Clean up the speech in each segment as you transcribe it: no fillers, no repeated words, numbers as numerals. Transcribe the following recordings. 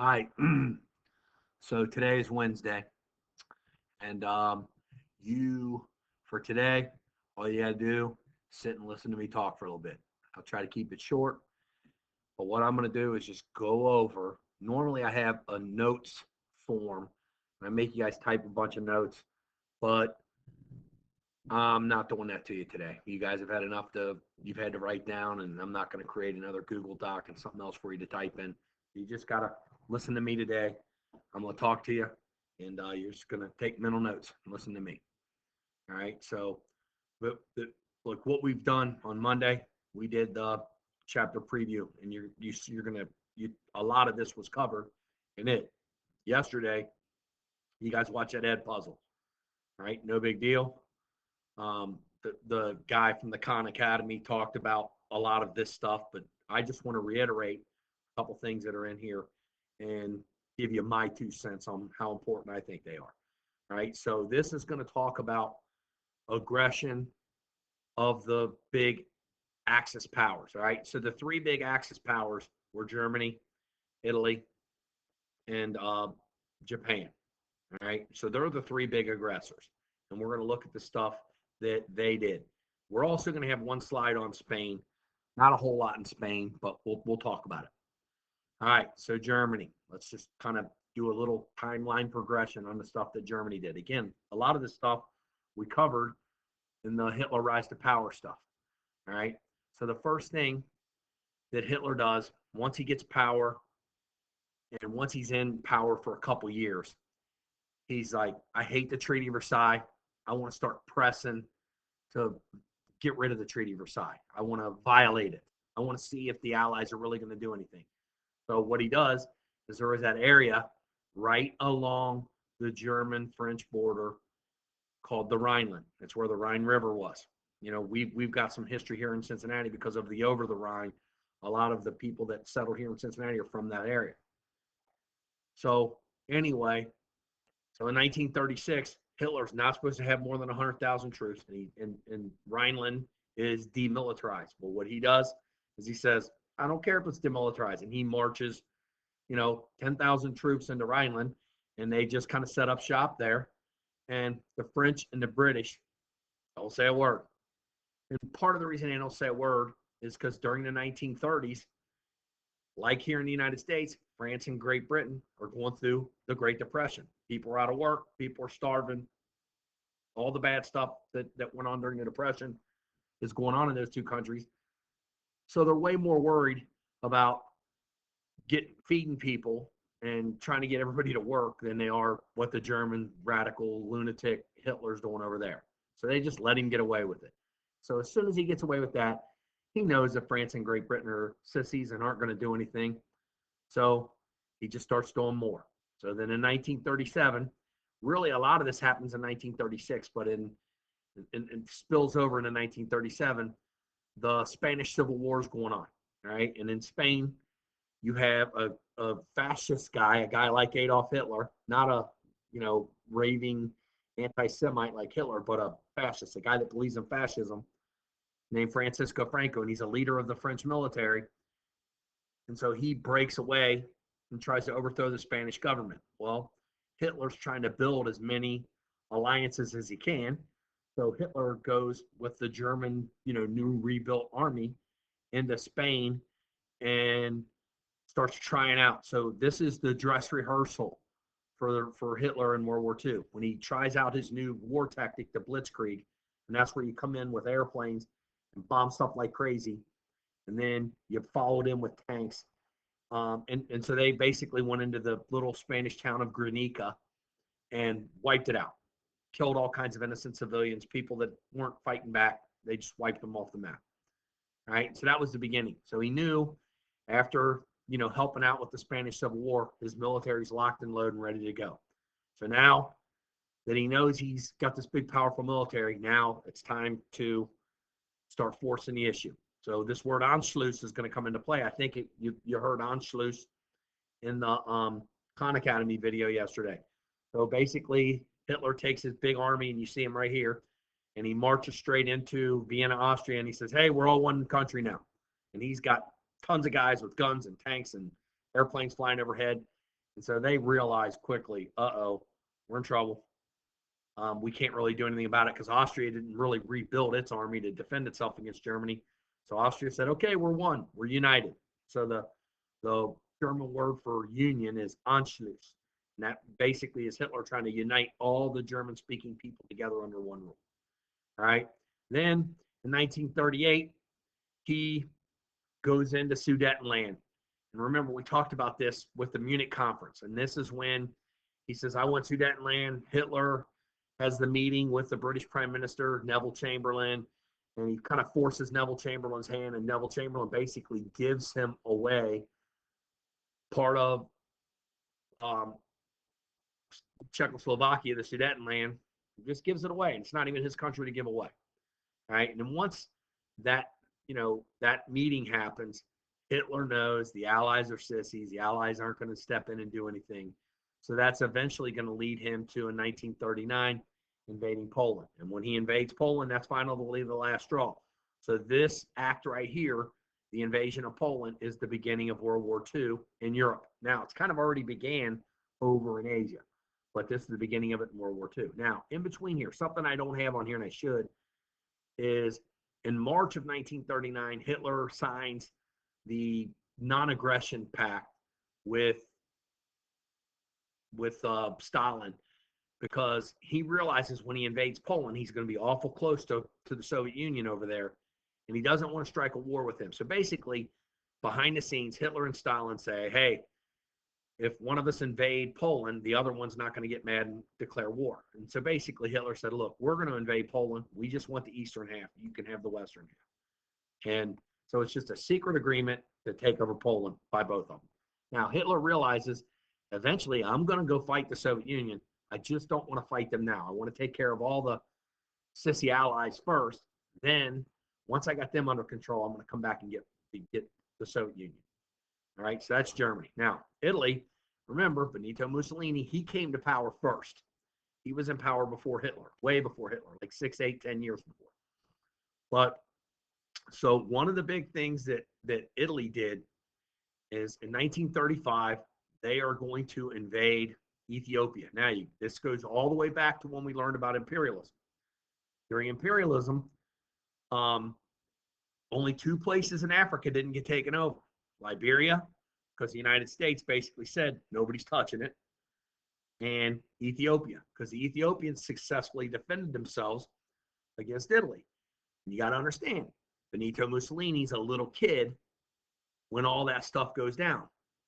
All right. So today is Wednesday, and you for today, all you gotta do sit and listen to me talk for a little bit. I'll try to keep it short, but what I'm gonna do is just go over. Normally, I have a notes form, and I make you guys type a bunch of notes, but I'm not doing that to you today. You guys have had enough you've had to write down, and I'm not gonna create another Google Doc and something else for you to type in. You just gotta listen to me today. I'm going to talk to you, and you're just going to take mental notes and listen to me. All right. So, look, what we've done on Monday, we did the chapter preview, and you're going to a lot of this was covered in it. Yesterday, you guys watch that Ed puzzle. All right. No big deal. The guy from the Khan Academy talked about a lot of this stuff, but I just want to reiterate a couple things that are in here and give you my 2 cents on how important I think they are. All right. So this is going to talk about aggression of the big Axis powers. All right. So the three big Axis powers were Germany, Italy, and Japan. All right. So they're the three big aggressors. And we're going to look at the stuff that they did. We're also going to have one slide on Spain. Not a whole lot in Spain, but we'll talk about it. All right, so Germany. Let's just kind of do a little timeline progression on the stuff that Germany did. Again, a lot of this stuff we covered in the Hitler rise to power stuff. All right, so the first thing that Hitler does once he gets power and once he's in power for a couple years, he's like, I hate the Treaty of Versailles. I want to start pressing to get rid of the Treaty of Versailles. I want to violate it. I want to see if the Allies are really going to do anything. So what he does is there is that area right along the German-French border called the Rhineland. It's where the Rhine River was. You know, we've got some history here in Cincinnati because of the over the Rhine. A lot of the people that settled here in Cincinnati are from that area. So anyway, so in 1936, Hitler's not supposed to have more than 100,000 troops, and Rhineland is demilitarized. Well, what he does is he says, I don't care if it's demilitarized, and he marches, 10,000 troops into Rhineland, and they just kind of set up shop there. And the French and the British don't say a word. And part of the reason they don't say a word is because during the 1930s, like here in the United States, France and Great Britain are going through the Great Depression. People are out of work. People are starving. All the bad stuff that went on during the Depression is going on in those two countries. So they're way more worried about feeding people and trying to get everybody to work than they are what the German radical lunatic Hitler's doing over there. So they just let him get away with it. So as soon as he gets away with that, he knows that France and Great Britain are sissies and aren't going to do anything. So he just starts doing more. So then in 1937, really a lot of this happens in 1936, but in spills over into 1937, the Spanish Civil War is going on, right? And in Spain, you have a fascist guy, a guy like Adolf Hitler, not a, raving anti-Semite like Hitler, but a fascist, a guy that believes in fascism, named Francisco Franco, and he's a leader of the French military. And so he breaks away and tries to overthrow the Spanish government. Well, Hitler's trying to build as many alliances as he can. So Hitler goes with the German, new rebuilt army into Spain and starts trying out. So this is the dress rehearsal for Hitler in World War II when he tries out his new war tactic, the Blitzkrieg, and that's where you come in with airplanes and bomb stuff like crazy, and then you followed in with tanks. And so they basically went into the little Spanish town of Guernica and wiped it out, killed all kinds of innocent civilians, people that weren't fighting back. They just wiped them off the map. All right, so that was the beginning. So he knew after helping out with the Spanish Civil War, his military's locked and loaded and ready to go. So now that he knows he's got this big, powerful military, now it's time to start forcing the issue. So this word Anschluss is going to come into play. I think you heard Anschluss in the Khan Academy video yesterday. So basically, Hitler takes his big army, and you see him right here, and he marches straight into Vienna, Austria, and he says, hey, we're all one country now. And he's got tons of guys with guns and tanks and airplanes flying overhead. And so they realized quickly, uh-oh, we're in trouble. We can't really do anything about it because Austria didn't really rebuild its army to defend itself against Germany. So Austria said, okay, we're one. We're united. So the German word for union is Anschluss. And that basically is Hitler trying to unite all the German-speaking people together under one rule. All right. Then in 1938, he goes into Sudetenland. And remember, we talked about this with the Munich conference. And this is when he says, I want Sudetenland. Hitler has the meeting with the British Prime Minister, Neville Chamberlain, and he kind of forces Neville Chamberlain's hand, and Neville Chamberlain basically gives him away part of Czechoslovakia, the Sudetenland, just gives it away. And it's not even his country to give away. All right. And then once that, that meeting happens, Hitler knows the Allies are sissies. The Allies aren't going to step in and do anything. So that's eventually going to lead him to, in 1939, invading Poland. And when he invades Poland, that's finally the last straw. So this act right here, the invasion of Poland, is the beginning of World War II in Europe. Now, it's kind of already began over in Asia, but this is the beginning of it in World War II. Now, in between here, something I don't have on here and I should, is in March of 1939, Hitler signs the non-aggression pact with Stalin, because he realizes when he invades Poland, he's going to be awful close to the Soviet Union over there, and he doesn't want to strike a war with him. So basically, behind the scenes, Hitler and Stalin say, hey, if one of us invade Poland, the other one's not going to get mad and declare war. And so basically, Hitler said, look, we're going to invade Poland. We just want the eastern half. You can have the western half. And so it's just a secret agreement to take over Poland by both of them. Now, Hitler realizes eventually I'm going to go fight the Soviet Union. I just don't want to fight them now. I want to take care of all the sissy allies first. Then, once I got them under control, I'm going to come back and get the Soviet Union. All right, so that's Germany. Now, Italy, remember, Benito Mussolini, he came to power first. He was in power before Hitler, way before Hitler, like 6, 8, 10 years before. But so one of the big things that Italy did is in 1935, they are going to invade Ethiopia. Now, this goes all the way back to when we learned about imperialism. During imperialism, only 2 places in Africa didn't get taken over. Liberia, because the United States basically said nobody's touching it, and Ethiopia, because the Ethiopians successfully defended themselves against Italy. And you got to understand, Benito Mussolini's a little kid when all that stuff goes down.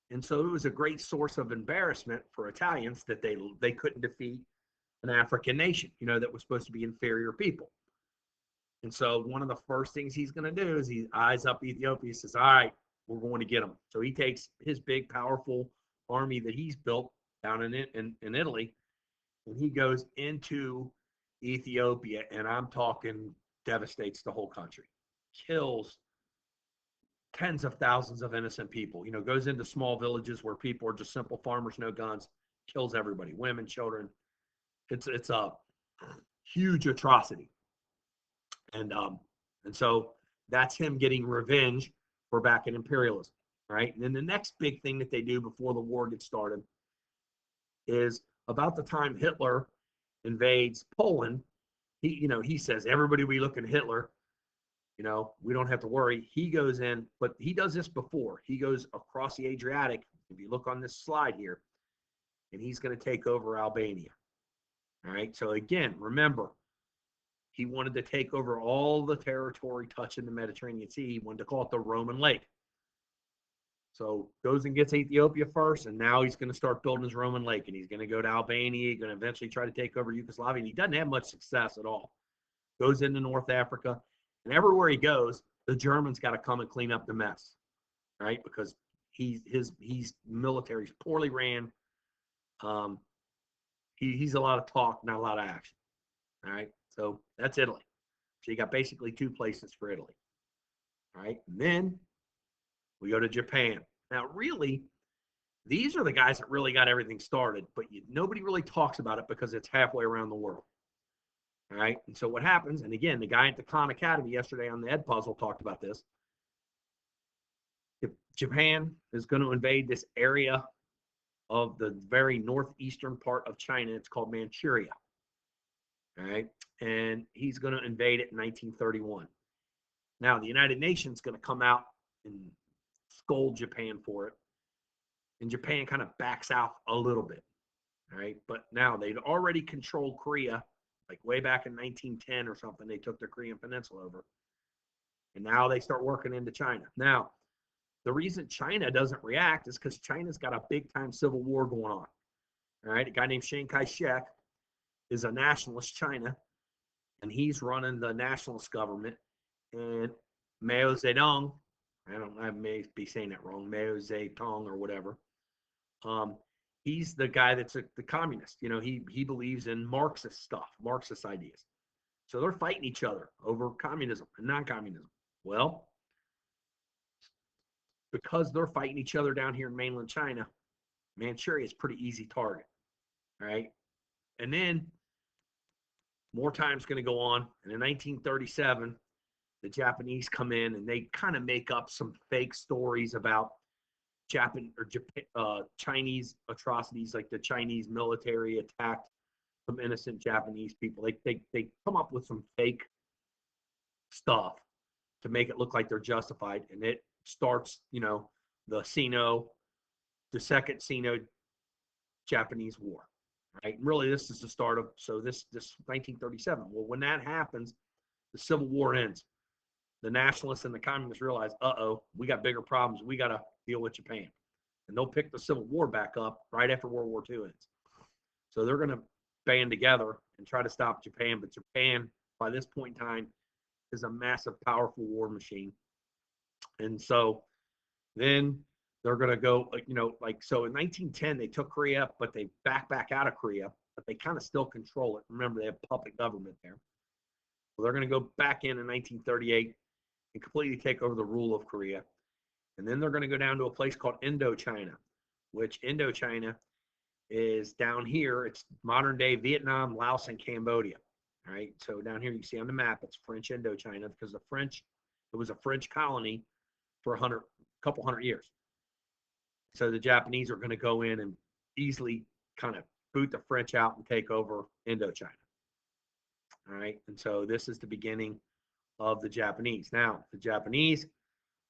And so it was a great source of embarrassment for Italians that they couldn't defeat an African nation, that was supposed to be inferior people. And so one of the first things he's going to do is he eyes up Ethiopia. He says, all right, we're going to get them. So he takes his big, powerful army that he's built down in Italy, and he goes into Ethiopia, and I'm talking devastates the whole country, kills tens of thousands of innocent people, goes into small villages where people are just simple farmers, no guns, kills everybody, women, children. It's a huge atrocity. And so that's him getting revenge for back in imperialism, right? And then the next big thing that they do before the war gets started is about the time Hitler invades Poland, he says, everybody will be looking at Hitler. We don't have to worry. He goes in, but he does this before. He goes across the Adriatic, if you look on this slide here, and he's going to take over Albania. All right. So again, remember, he wanted to take over all the territory touching the Mediterranean Sea. He wanted to call it the Roman Lake. So goes and gets Ethiopia first, and now he's going to start building his Roman Lake, and he's going to go to Albania. He's going to eventually try to take over Yugoslavia, and he doesn't have much success at all. Goes into North Africa, and everywhere he goes, the Germans got to come and clean up the mess, right? Because his military's poorly ran. He's a lot of talk, not a lot of action. All right, so that's Italy. So you got basically 2 places for Italy. All right, and then we go to Japan. Now, really, these are the guys that really got everything started, but nobody really talks about it because it's halfway around the world. All right, and so what happens, and again, the guy at the Khan Academy yesterday on the Ed Puzzle talked about this. If Japan is going to invade this area of the very northeastern part of China. It's called Manchuria. All right. And he's going to invade it in 1931. Now, the United Nations is going to come out and scold Japan for it. And Japan kind of backs out a little bit. All right. But now they'd already controlled Korea, like way back in 1910 or something. They took the Korean Peninsula over. And now they start working into China. Now, the reason China doesn't react is because China's got a big time civil war going on. All right. A guy named Chiang Kai shek is a nationalist China, and he's running the nationalist government. And Mao Zedong, I may be saying that wrong, Mao Zedong or whatever. He's the guy that's the communist. You know, he believes in Marxist stuff, Marxist ideas. So they're fighting each other over communism and non-communism. Well, because they're fighting each other down here in mainland China, Manchuria is a pretty easy target. All right. And then more time's going to go on. And in 1937, the Japanese come in and they kind of make up some fake stories about Chinese atrocities, like the Chinese military attacked some innocent Japanese people. They come up with some fake stuff to make it look like they're justified, and it starts, the second Sino-Japanese War, right? And really, this is the start of this 1937. Well, when that happens, the Civil War ends. The nationalists and the communists realize, we got bigger problems. We got to deal with Japan. And they'll pick the Civil War back up right after World War II ends. So they're going to band together and try to stop Japan. But Japan, by this point in time, is a massive, powerful war machine. And so then they're going to go, so in 1910, they took Korea, but they back out of Korea, but they kind of still control it. Remember, they have puppet government there. So they're going to go back in 1938 and completely take over the rule of Korea. And then they're going to go down to a place called Indochina, which Indochina is down here. It's modern day Vietnam, Laos, and Cambodia. All right. So down here, you see on the map, it's French Indochina because it was a French colony for a couple hundred years. So the Japanese are going to go in and easily kind of boot the French out and take over Indochina. All right. And so this is the beginning of the Japanese. Now, the Japanese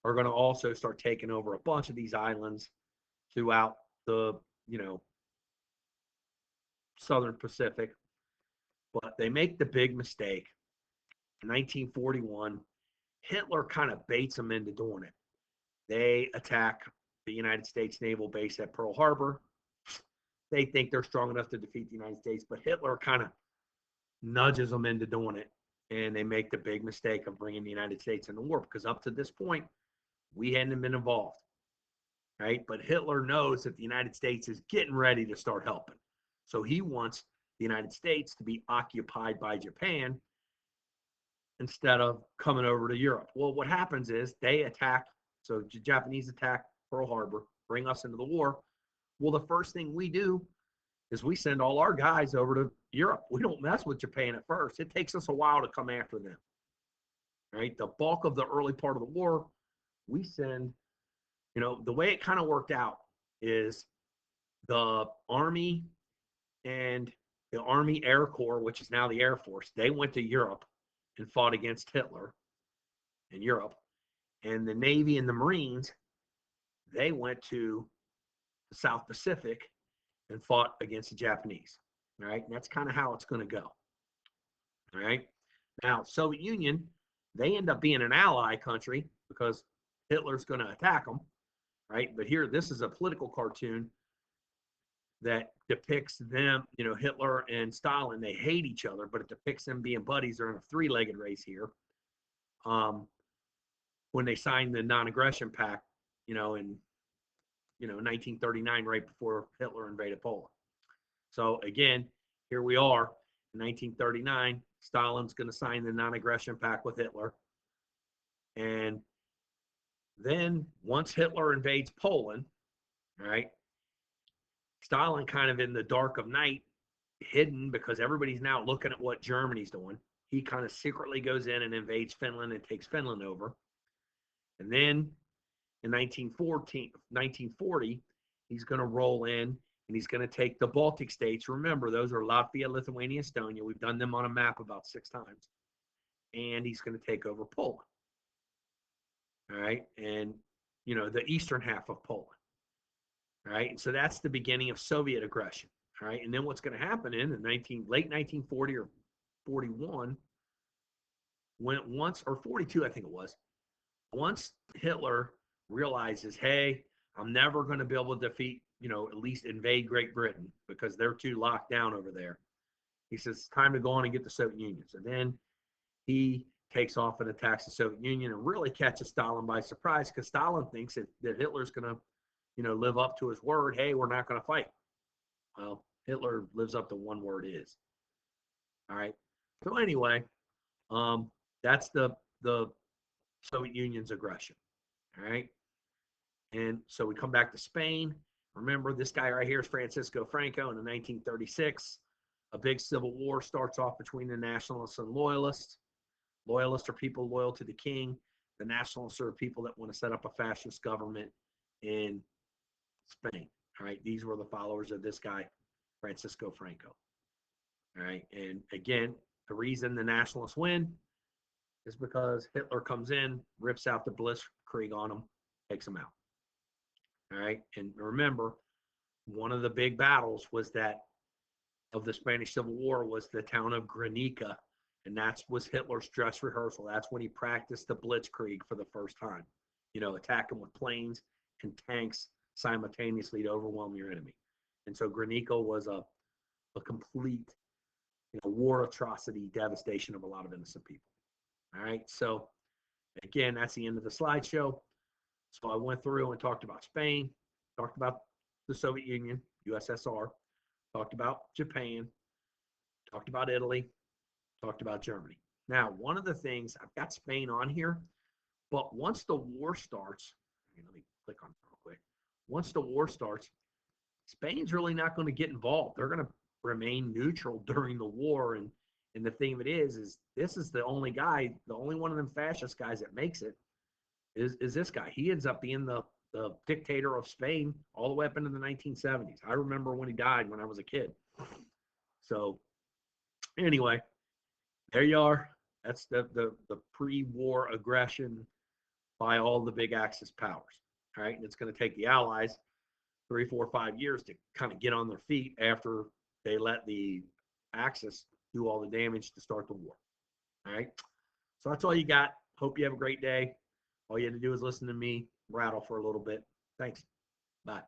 are going to also start taking over a bunch of these islands throughout the, Southern Pacific. But they make the big mistake. In 1941, Hitler kind of baits them into doing it. They attack the United States naval base at Pearl Harbor. They think they're strong enough to defeat the United States, but Hitler kind of nudges them into doing it. And they make the big mistake of bringing the United States into war because up to this point, we hadn't been involved, right? But Hitler knows that the United States is getting ready to start helping. So he wants the United States to be occupied by Japan instead of coming over to Europe. Well, what happens is they attack. So the Japanese attack Pearl Harbor, bring us into the war. Well, the first thing we do is we send all our guys over to Europe. We don't mess with Japan at first. It takes us a while to come after them, right? The bulk of the early part of the war, we send, the way it kind of worked out is the Army and the Army Air Corps, which is now the Air Force, they went to Europe and fought against Hitler in Europe. And the Navy and the Marines, they went to the South Pacific and fought against the Japanese. All right. And that's kind of how it's going to go. All right. Now, Soviet Union, they end up being an ally country because Hitler's going to attack them. Right. But here, this is a political cartoon that depicts them, Hitler and Stalin, they hate each other, but it depicts them being buddies. They're in a three-legged race here. When they signed the non-aggression pact, in 1939, right before Hitler invaded Poland. So again, here we are in 1939. Stalin's going to sign the non-aggression pact with Hitler. And then once Hitler invades Poland, right, Stalin kind of in the dark of night, hidden because everybody's now looking at what Germany's doing. He kind of secretly goes in and invades Finland and takes Finland over. And then in 1940, he's going to roll in and he's going to take the Baltic states. Remember, those are Latvia, Lithuania, Estonia. We've done them on a map about 6 times. And he's going to take over Poland. All right. And, you know, the eastern half of Poland. All right. And so that's the beginning of Soviet aggression. All right. And then what's going to happen in the late 1940 or 41, when once, or 42, I think it was, once Hitler realizes, hey, I'm never going to be able to defeat, you know, at least invade Great Britain because they're too locked down over there. He says, it's time to go on and get the Soviet Union. So then he takes off and attacks the Soviet Union and really catches Stalin by surprise, because Stalin thinks that Hitler's going to, you know, live up to his word. Hey, we're not going to fight. Well, Hitler lives up to one word is. All right. So anyway, that's the Soviet Union's aggression. All right. And so we come back to Spain. Remember, this guy right here is Francisco Franco in 1936. A big civil war starts off between the nationalists and loyalists. Loyalists are people loyal to the king. The nationalists are people that want to set up a fascist government in Spain. All right. These were the followers of this guy, Francisco Franco. All right. And again, the reason the nationalists win is because Hitler comes in, rips out the blitzkrieg on them, takes them out. All right. And remember, one of the big battles was that of the Spanish Civil War was the town of Guernica. And that was Hitler's dress rehearsal. That's when he practiced the blitzkrieg for the first time. You know, attacking with planes and tanks simultaneously to overwhelm your enemy. And so Guernica was a complete, you know, war atrocity, devastation of a lot of innocent people. All right. So again, that's the end of the slideshow. So I went through and talked about Spain, talked about the Soviet Union, USSR, talked about Japan, talked about Italy, talked about Germany. Now, one of the things, I've got Spain on here, but once the war starts, let me click on it real quick. Once the war starts, Spain's really not going to get involved. They're going to remain neutral during the war. And the thing of it is this is the only guy, the only one of them fascist guys that makes it is this guy. He ends up being the dictator of Spain all the way up into the 1970s. I remember when he died when I was a kid. So anyway, there you are. That's the pre-war aggression by all the big Axis powers. All right. And it's going to take the Allies 3, 4, 5 years to kind of get on their feet after they let the Axis do all the damage to start the war. All right. So that's all you got. Hope you have a great day. All you had to do is listen to me rattle for a little bit. Thanks. Bye.